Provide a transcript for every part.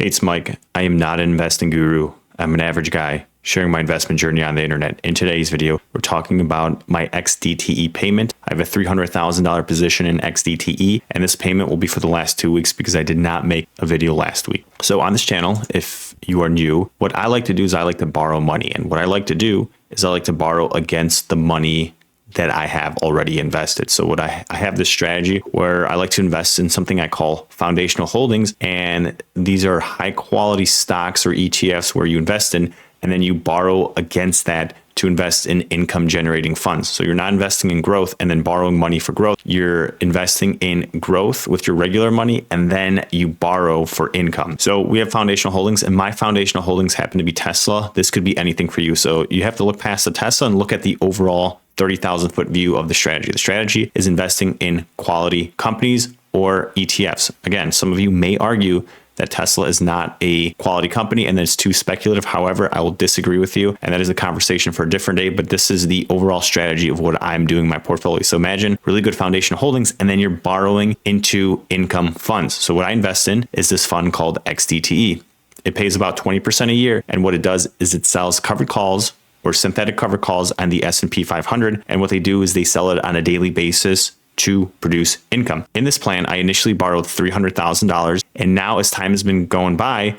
Hey, it's Mike. I am not an investing guru. I'm an average guy sharing my investment journey on the internet. In today's video, we're talking about my XDTE payment. I have a $300,000 position in XDTE, and this payment will be for the last 2 weeks because I did not make a video last week. So on this channel, if you are new, what I like to do is I like to borrow money. And what I like to do is I like to borrow against the money that I have already invested. So what I have this strategy where I like to invest in something I call foundational holdings. And these are high quality stocks or ETFs where you invest in, and then you borrow against that to invest in income generating funds. So you're not investing in growth and then borrowing money for growth. You're investing in growth with your regular money, and then you borrow for income. So we have foundational holdings, and my foundational holdings happen to be Tesla. This could be anything for you. So you have to look past the Tesla and look at the overall 30,000 foot view of the strategy. The strategy is investing in quality companies or ETFs. Again, some of you may argue that Tesla is not a quality company and that it's too speculative. However, I will disagree with you, and that is a conversation for a different day, but this is the overall strategy of what I'm doing in my portfolio. So imagine really good foundational holdings, and then you're borrowing into income funds. So what I invest in is this fund called XDTE. It pays about 20% a year, and what it does is it sells covered calls or synthetic covered calls on the S&P 500. And what they do is they sell it on a daily basis to produce income. In this plan, I initially borrowed $300,000. And now as time has been going by,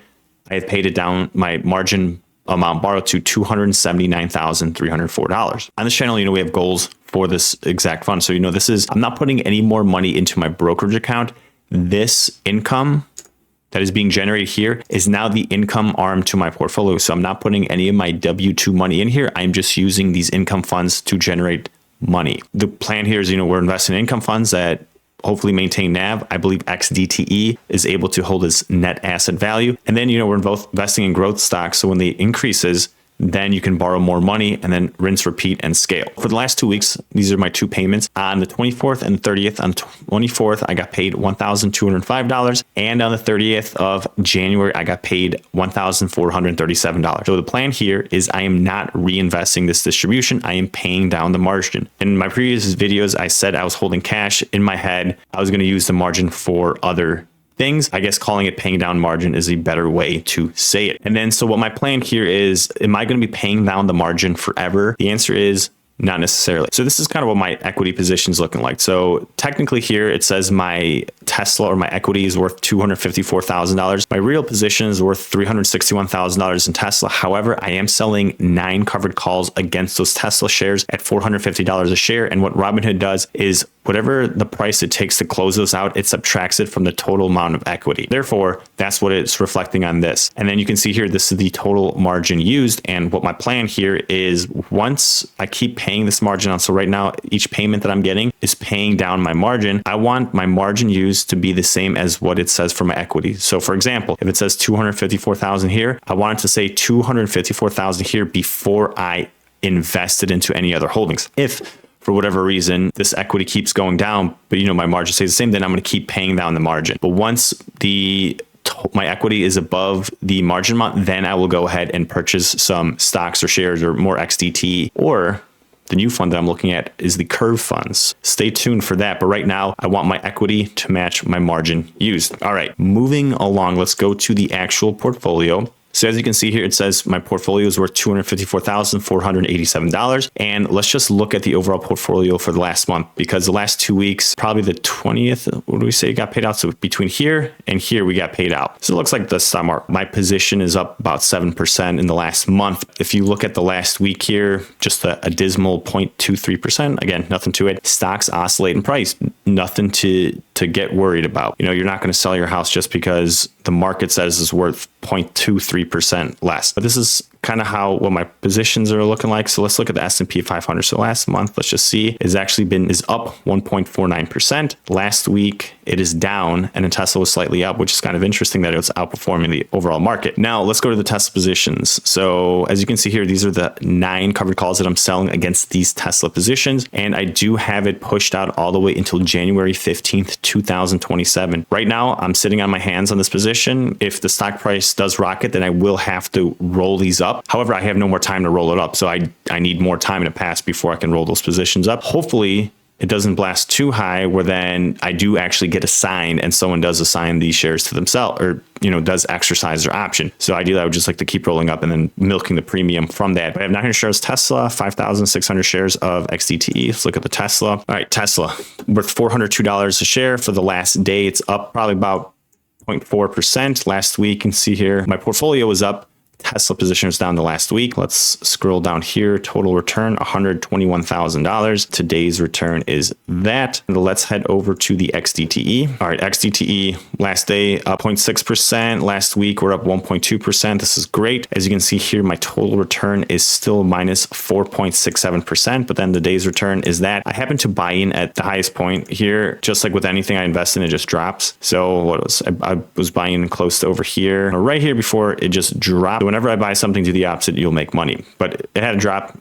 I have paid it down, my margin amount borrowed to $279,304. On this channel, we have goals for this exact fund. So, I'm not putting any more money into my brokerage account. This income that is being generated here is now the income arm to my portfolio. So I'm not putting any of my W-2 money in here. I'm just using these income funds to generate money. The plan here is, we're investing in income funds that hopefully maintain NAV. I believe XDTE is able to hold its net asset value. And then, we're both investing in growth stocks. So when they increases, then you can borrow more money and then rinse, repeat, and scale. For the last 2 weeks, these are my two payments. On the 24th and 30th, on 24th, I got paid $1,205. And on the 30th of January, I got paid $1,437. So the plan here is I am not reinvesting this distribution. I am paying down the margin. In my previous videos, I said I was holding cash. In my head, I was going to use the margin for other things. I guess calling it paying down margin is a better way to say it. And then, so what my plan here is, am I going to be paying down the margin forever? The answer is not necessarily. So this is kind of what my equity position is looking like. So technically here, it says my Tesla or my equity is worth $254,000. My real position is worth $361,000 in Tesla. However, I am selling 9 covered calls against those Tesla shares at $450 a share. And what Robinhood does is whatever the price it takes to close those out, it subtracts it from the total amount of equity. Therefore, that's what it's reflecting on this. And then you can see here, this is the total margin used. And what my plan here is, once I keep paying this margin on, so right now, each payment that I'm getting is paying down my margin. I want my margin used to be the same as what it says for my equity. So for example, if it says 254,000 here, I want it to say 254,000 here before I invested into any other holdings. If for whatever reason, this equity keeps going down, but my margin stays the same, then I'm going to keep paying down the margin. But once my equity is above the margin amount, then I will go ahead and purchase some stocks or shares or more XDT, or the new fund that I'm looking at is the Curve funds. Stay tuned for that. But right now, I want my equity to match my margin used. All right, moving along, let's go to the actual portfolio. So as you can see here, it says my portfolio is worth $254,487. And let's just look at the overall portfolio for the last month, because the last 2 weeks, probably the 20th, what do we say, got paid out? So between here and here, we got paid out. So it looks like the summer. My position is up about 7% in the last month. If you look at the last week here, just a dismal 0.23%. Again, nothing to it. Stocks oscillate in price. Nothing to get worried about. You're not going to sell your house just because the market says it's worth 0.23% less. But this is kind of what my positions are looking like. So let's look at the S&P 500. So last month, let's just see, is up 1.49%. Last week, it is down, and then Tesla was slightly up, which is kind of interesting that it was outperforming the overall market. Now let's go to the Tesla positions. So as you can see here, these are the 9 covered calls that I'm selling against these Tesla positions. And I do have it pushed out all the way until January 15th, 2027. Right now, I'm sitting on my hands on this position. If the stock price does rocket, then I will have to roll these up. However, I have no more time to roll it up. So I need more time to pass before I can roll those positions up. Hopefully, it doesn't blast too high where then I do actually get assigned and someone does assign these shares to themselves or, does exercise their option. So ideally, I would just like to keep rolling up and then milking the premium from that. But I have 900 shares Tesla, 5,600 shares of XDTE. Let's look at the Tesla. All right, Tesla worth $402 a share for the last day. It's up probably about 0.4%. Last week, you can see here, my portfolio was up. Tesla position was down the last week. Let's scroll down here. Total return, $121,000. Today's return is that. And let's head over to the XDTE. All right, XDTE last day up 0.6%. Last week we're up 1.2%. This is great. As you can see here, my total return is still minus 4.67%. But then the day's return is that. I happen to buy in at the highest point here. Just like with anything I invest in, it just drops. So I was buying in close to over here, or right here before it just dropped. Whenever I buy something to the opposite, you'll make money. But it had a drop.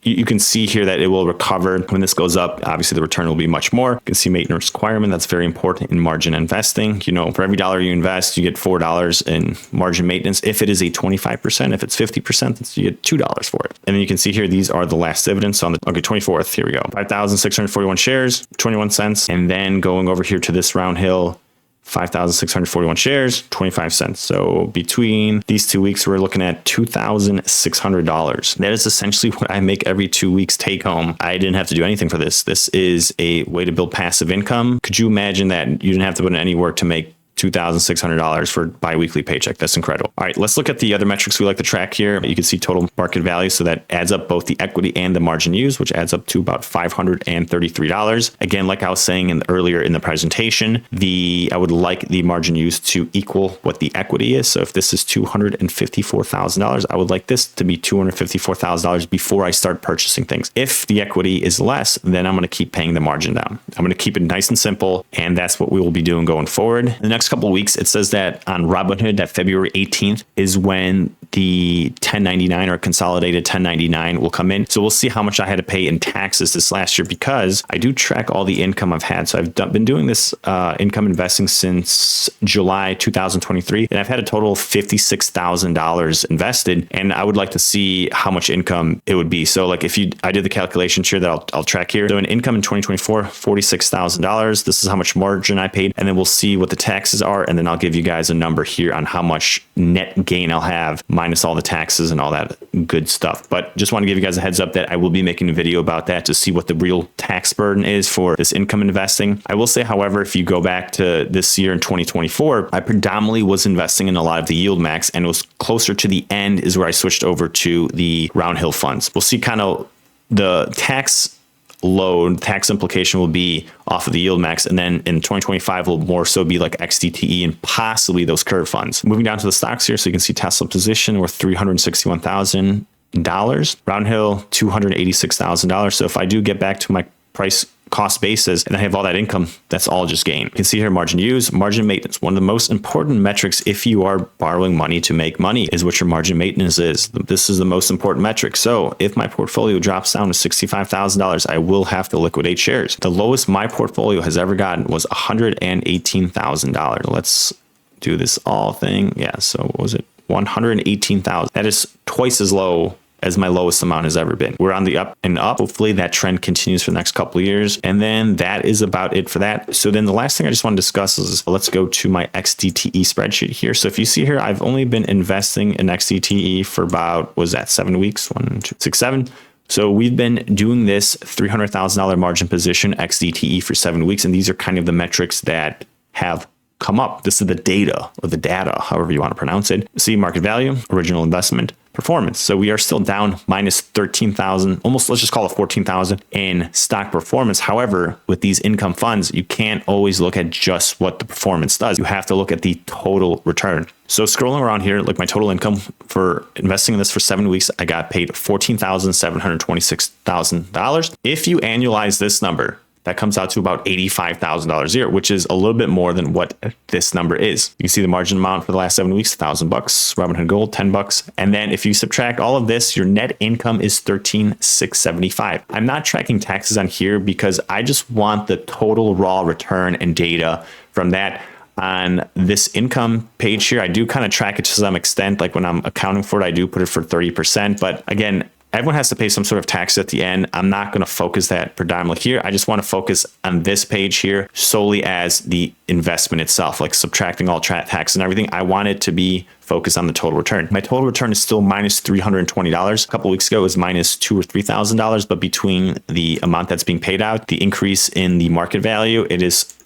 You can see here that it will recover. When this goes up, obviously the return will be much more. You can see maintenance requirement. That's very important in margin investing. For every dollar you invest, you get $4 in margin maintenance. If it is a 25%, if it's 50%, you get $2 for it. And then you can see here, these are the last dividends. So on the 24th, here we go. 5,641 shares, 21 cents. And then going over here to this Roundhill, 5,641 shares, 25 cents. So between these 2 weeks, we're looking at $2,600. That is essentially what I make every 2 weeks take home. I didn't have to do anything for this. This is a way to build passive income. Could you imagine that you didn't have to put in any work to make $2,600 for bi-weekly paycheck? That's incredible. All right, let's look at the other metrics we like to track here. You can see total market value. So that adds up both the equity and the margin used, which adds up to about $533. Again, like I was saying earlier in the presentation, I would like the margin used to equal what the equity is. So if this is $254,000, I would like this to be $254,000 before I start purchasing things. If the equity is less, then I'm going to keep paying the margin down. I'm going to keep it nice and simple, and that's what we will be doing going forward. The next couple of weeks, it says that on Robinhood, that February 18th is when the 1099 or consolidated 1099 will come in. So we'll see how much I had to pay in taxes this last year, because I do track all the income I've had. So I've been doing this income investing since July 2023, and I've had a total of $56,000 invested. And I would like to see how much income it would be. So like I did the calculation here that I'll track here. So in income in 2024, $46,000. This is how much margin I paid. And then we'll see what the taxes are. And then I'll give you guys a number here on how much net gain I'll have minus all the taxes and all that good stuff. But just want to give you guys a heads up that I will be making a video about that to see what the real tax burden is for this income investing. I will say, however, if you go back to this year in 2024, I predominantly was investing in a lot of the yieldmax, and it was closer to the end is where I switched over to the Roundhill funds. We'll see kind of the tax load, tax implication will be off of the yieldmax, and then in 2025 will more so be like XDTE and possibly those curve funds. Moving down to the stocks here, so you can see Tesla position worth $361,000, Roundhill $286,000. So if I do get back to my price cost basis and I have all that income, that's all just gain. You can see here margin used, margin maintenance. One of the most important metrics if you are borrowing money to make money is what your margin maintenance is. This is the most important metric. So if my portfolio drops down to $65,000, I will have to liquidate shares. The lowest my portfolio has ever gotten was $118,000. Let's do this all thing. Yeah, so what was it? $118,000. That is twice as low as my lowest amount has ever been. We're on the up and up. Hopefully that trend continues for the next couple of years. And then that is about it for that. So then the last thing I just want to discuss is let's go to my XDTE spreadsheet here. So if you see here, I've only been investing in XDTE for about, was that 7 weeks? 1, 2, 6, 7. So we've been doing this $300,000 margin position XDTE for 7 weeks. And these are kind of the metrics that have come up. This is the data, or the data, however you want to pronounce it. See market value, original investment, performance. So we are still down minus 13,000, almost, let's just call it 14,000 in stock performance. However, with these income funds, you can't always look at just what the performance does. You have to look at the total return. So scrolling around here, like my total income for investing in this for 7 weeks, I got paid $14,726,000. If you annualize this number, that comes out to about $85,000 a year, which is a little bit more than what this number is. You can see the margin amount for the last 7 weeks, $1,000, Robinhood Gold, $10. And then if you subtract all of this, your net income is $13,675. I'm not tracking taxes on here because I just want the total raw return and data from that. On this income page here, I do kind of track it to some extent. Like when I'm accounting for it, I do put it for 30%. But again, everyone has to pay some sort of tax at the end. I'm not going to focus that predominantly here. I just want to focus on this page here solely as the investment itself, like subtracting all tax and everything. I want it to be focused on the total return. My total return is still minus $320. A couple weeks ago, it was minus $2,000 or $3,000, but between the amount that's being paid out, the increase in the market value,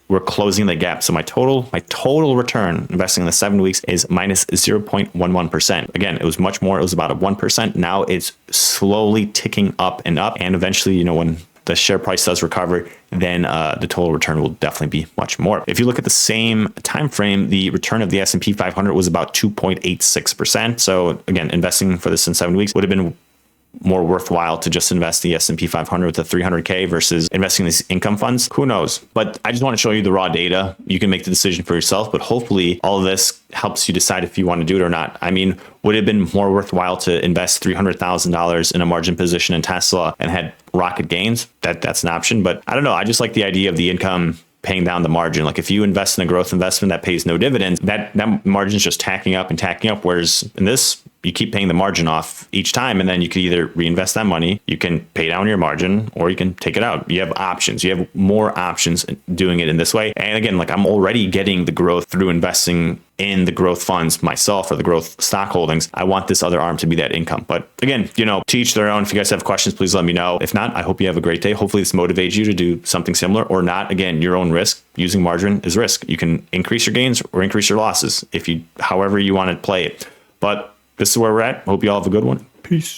we're closing the gap. So my total return investing in the 7 weeks is minus 0.11%. Again, it was much more. It was about a 1%. Now it's slowly ticking up and up. And eventually, when the share price does recover, then the total return will definitely be much more. If you look at the same time frame, the return of the S&P 500 was about 2.86%. So again, investing for this in 7 weeks would have been more worthwhile to just invest the S&P 500 with the 300K versus investing in these income funds. Who knows? But I just want to show you the raw data. You can make the decision for yourself, but hopefully all of this helps you decide if you want to do it or not. I mean, would it have been more worthwhile to invest $300,000 in a margin position in Tesla and had rocket gains? That's an option, but I don't know. I just like the idea of the income paying down the margin. Like if you invest in a growth investment that pays no dividends, that margin is just tacking up and tacking up. Whereas in this, you keep paying the margin off each time, and then you could either reinvest that money, you can pay down your margin, or you can take it out. You have options. You have more options doing it in this way. And again, like I'm already getting the growth through investing in the growth funds myself or the growth stock holdings. I want this other arm to be that income. But again, to each their own. If you guys have questions, please let me know. If not, I hope you have a great day. Hopefully this motivates you to do something similar or not. Again, your own risk. Using margin is risk. You can increase your gains or increase your losses however you want to play it. But this is where we're at. Hope you all have a good one. Peace.